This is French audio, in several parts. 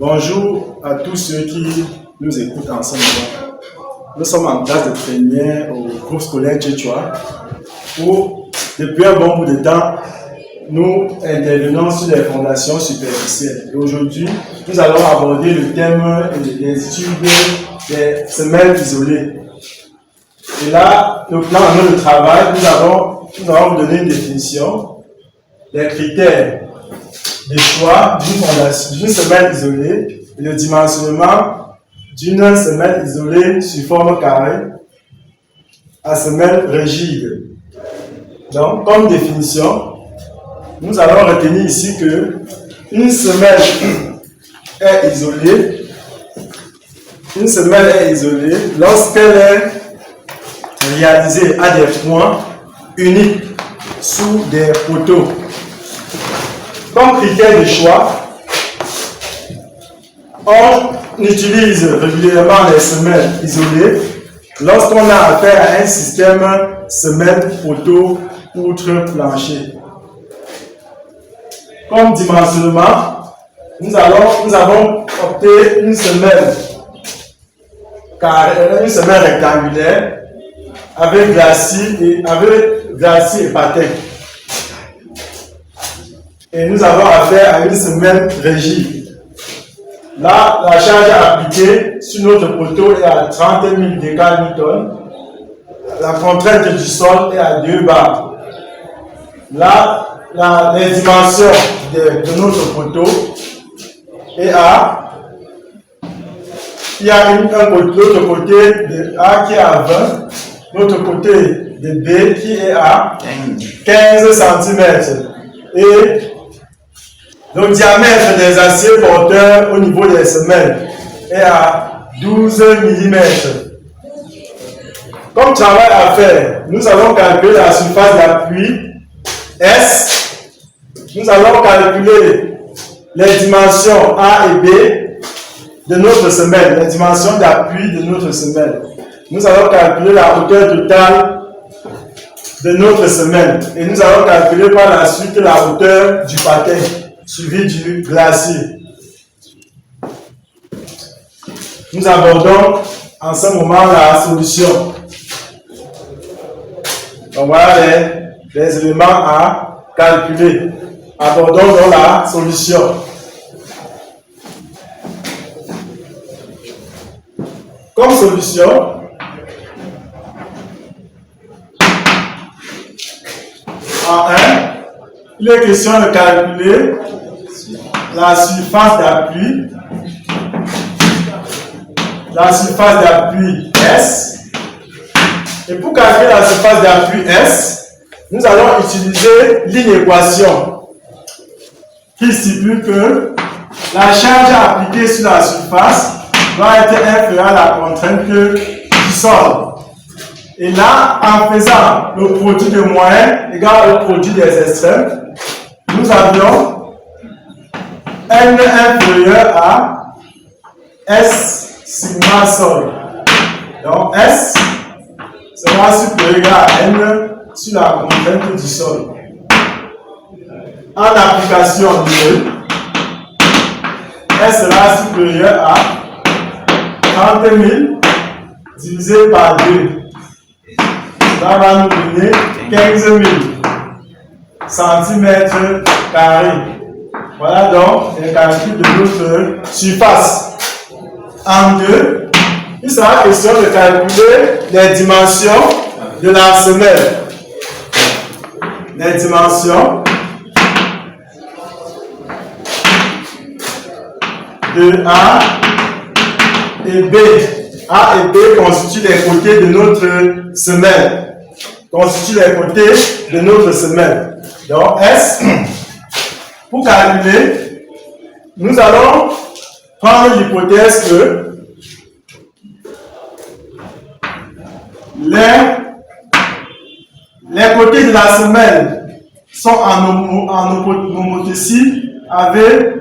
Bonjour à tous ceux qui nous écoutent en ce moment. Nous sommes en classe de première au groupe scolaire Tchétchoua où, depuis un bon bout de temps, nous intervenons sur les fondations superficielles. Et aujourd'hui, nous allons aborder le thème des études des semelles isolées. Et là, le plan de travail, nous allons vous donner une définition, les critères de choix d'une semelle isolée et le dimensionnement d'une semelle isolée sur forme carrée à semelle rigide. Donc, comme définition, nous allons retenir ici que une semelle est isolée. Une semelle est isolée lorsqu'elle est réalisée à des points uniques sous des poteaux. Comme critère de choix, on utilise régulièrement les semelles isolées lorsqu'on a affaire à un système semelle poteau poutre plancher. Comme dimensionnement, nous avons opté une semelle rectangulaire avec glacis et patins. Et nous avons affaire à une semelle rigide. Là, la charge appliquée sur notre poteau est à 30 000 décalnewtons. La contrainte du sol est à 2 bars. Là, les dimensions de notre poteau est à... Il y a l'autre côté de A qui est à 20, l'autre côté de B qui est à 15 cm. Et le diamètre des aciers porteurs au niveau des semelles est à 12 mm. Comme travail à faire, nous allons calculer la surface d'appui S. Nous allons calculer les dimensions A et B de notre semelle, les dimensions d'appui de notre semelle. Nous allons calculer la hauteur totale de notre semelle et nous allons calculer par la suite la hauteur du patin suivi du glacier. Nous abordons en ce moment la solution. Donc voilà les éléments à calculer. Abordons donc la solution. Comme solution, en 1, il est question de calculer la surface d'appui S. Et pour calculer la surface d'appui S, nous allons utiliser l'inéquation qui stipule que la charge appliquée sur la surface doit être inférieure à la contrainte du sol. Et là, en faisant le produit de moyen égal au produit des extrêmes, nous avions N inférieur à S sigma sol. Donc S sera supérieur à N sur la contrainte du sol. En application de S sera supérieur à 30 000 divisé par 2. Ça va nous donner 15 000 cm². Voilà donc le calcul de notre surface. En 2, il sera question de calculer les dimensions de la semelle. Les dimensions de A et B. A et B constituent les côtés de notre semelle. Donc S, pour calculer, nous allons prendre l'hypothèse que les côtés de la semelle sont en homothétie avec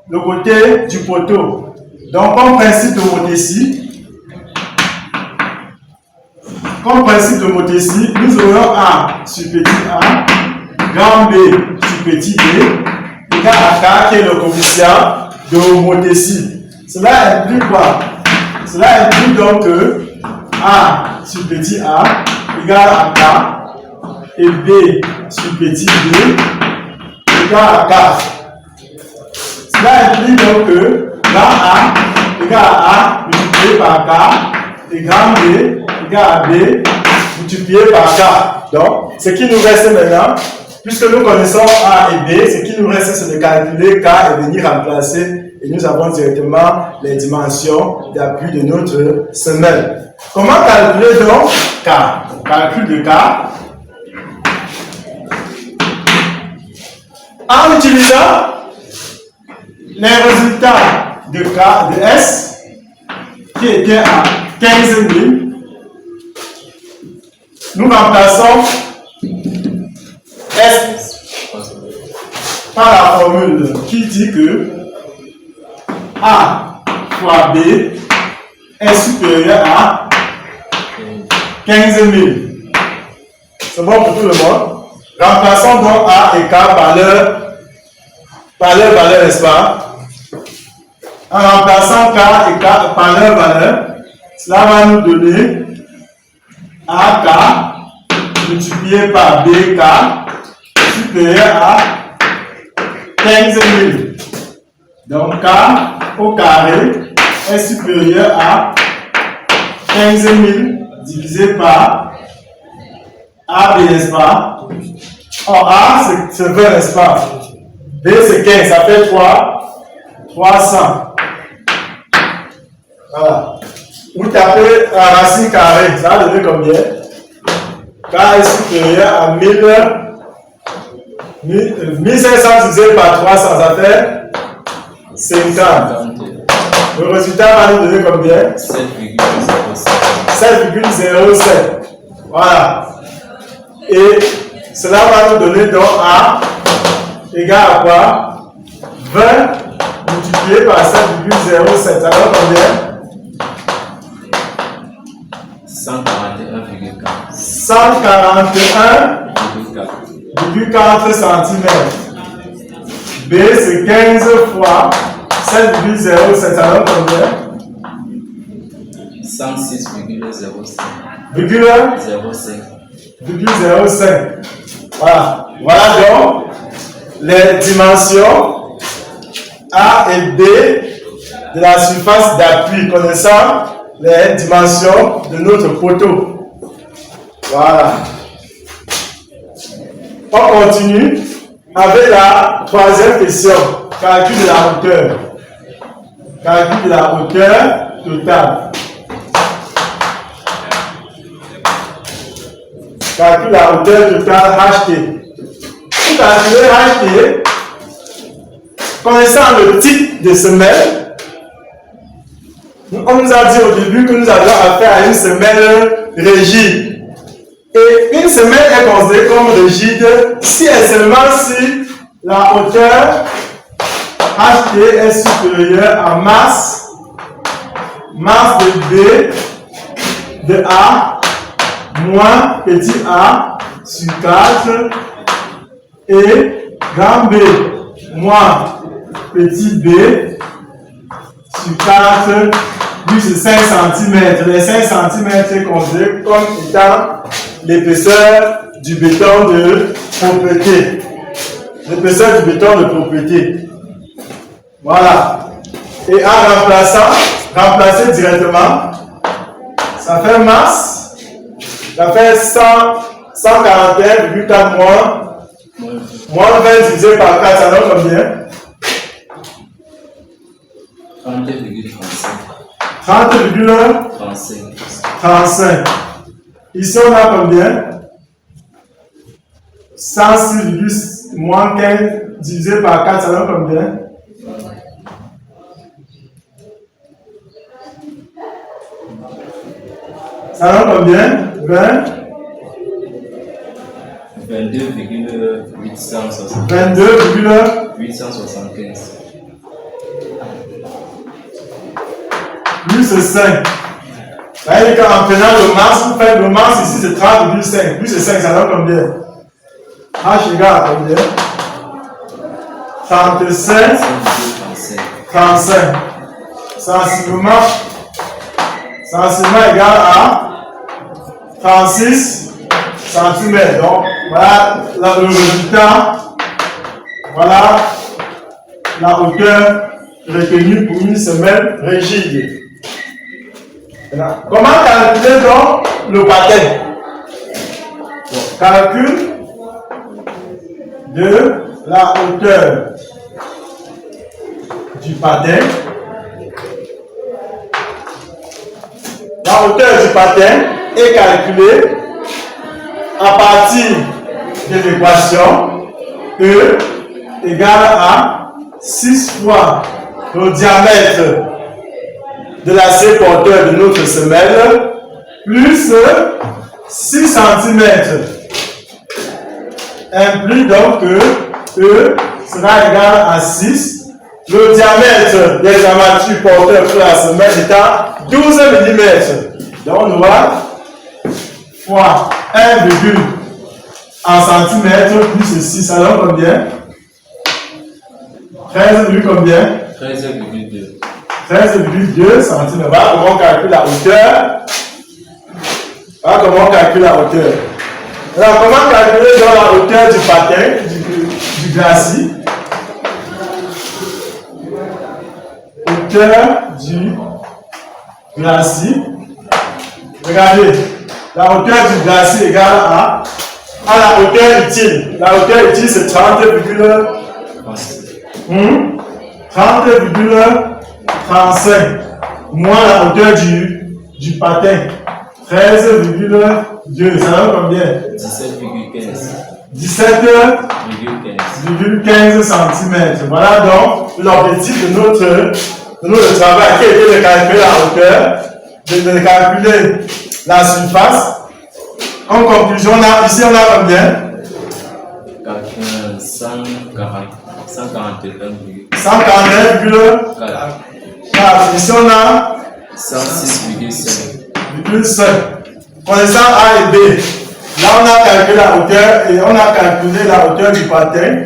le côté du poteau. Donc, comme principe d'homothétie, nous aurons A sur petit a, grand B sur petit b, égale à K qui est le coefficient d'homothétie. Cela implique quoi? Cela implique donc que A sur petit a égale à K et B sur petit b égale à K. Cela implique donc que grand A égale à A multiplié par K et grand B égale à B multiplié par K. Donc, ce qui nous reste maintenant, puisque nous connaissons A et B, ce qui nous reste, c'est de calculer K et venir remplacer. Et nous avons directement les dimensions d'appui de notre semelle. Comment calculer donc K? Calcul de K. En utilisant les résultats de K, de S, qui était à 15 000, nous remplaçons S par la formule qui dit que A fois B est supérieur à 15 000. C'est bon pour tout le monde? Remplaçons donc A et K par leur valeur, n'est-ce pas? En remplaçant K et K par leur valeur, cela va nous donner AK multiplié par BK supérieur à 15 000. Donc K au carré est supérieur à 15 000 divisé par AB, n'est-ce pas? Or A c'est 20, n'est-ce pas? B c'est 15, ça fait 300. Voilà. Vous tapez la racine carrée, ça va donner combien? K est supérieur à 1500 divisé par 300, ça fait 50. Le résultat va nous donner combien? 7,07. Voilà. Et cela va nous donner donc A égale à quoi? 20 multiplié par 7,07. Ça donne combien? 141,4 cm. B c'est 15 fois 7,07. Ça donne combien? 106,05. Voilà. Voilà donc les dimensions A et B de la surface d'appui connaissant les dimensions de notre poteau. Voilà. On continue avec la troisième question. Calcul de la hauteur. Calcul de la hauteur totale. Calcul de la hauteur totale HT. Pour calculer HT, connaissant le type de semelle, on nous a dit au début que nous avions affaire à une semelle rigide. Et une semelle est considérée comme rigide si et seulement si la hauteur HT est supérieure à masse de B de A moins petit a sur 4 et grand B moins petit b sur 4 plus 5 cm. Les 5 cm est considéré comme étant l'épaisseur du béton de propriété. L'épaisseur du béton de propriété. Voilà. Et en remplacer directement, ça fait masse, ça fait 141,4 moins 20 divisé par 4, ça donne combien? 30,35. Ici on a combien? 106, moins 15 divisé par 4, ça donne combien? Ça donne combien? 22,875. Plus 5. Ça veut dire qu'en prenant le masse, vous faites le masse ici, c'est 30,5. Plus 5, ça donne combien? H égale à combien? 35,35. 35. Sensiblement égal à 36 cm. Donc, voilà le résultat. Voilà la hauteur retenue pour une semelle rigide. Maintenant, comment calculer donc le patin? Donc, calcul de la hauteur du patin. La hauteur du patin est calculée à partir de l'équation E égale à 6 fois le diamètre de l'acier porteur de notre semelle plus 6 cm. Implique donc que E sera égal à 6. Le diamètre des armatures porteurs pour la semelle est à 12 mm. Donc on aura fois 1, en centimètres plus 6, alors combien? 13, combien? 13,2. 13,2 cm. Voilà comment on calcule la hauteur. Voilà comment on calcule la hauteur. Alors, comment calculer donc la hauteur du patin, du glacis? Hauteur du glacis. Regardez, la hauteur du glacis égale à la hauteur utile. La hauteur utile c'est 30,35 moins la hauteur du patin. 13,2. Ça donne combien? 17,15. 17,15 cm. Voilà donc l'objectif de notre travail qui était de calculer la hauteur, de calculer la surface. En conclusion, ici on a combien? 141,4. Ici on a 106,5. Connaissant A et B. Là on a calculé la hauteur et on a calculé la hauteur du patin.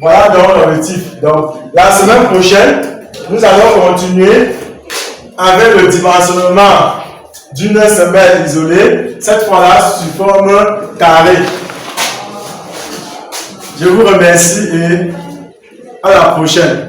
Voilà donc l'objectif. Donc la semaine prochaine, nous allons continuer avec le dimensionnement d'une semelle isolée, cette fois-là sous forme carrée. Je vous remercie et à la prochaine.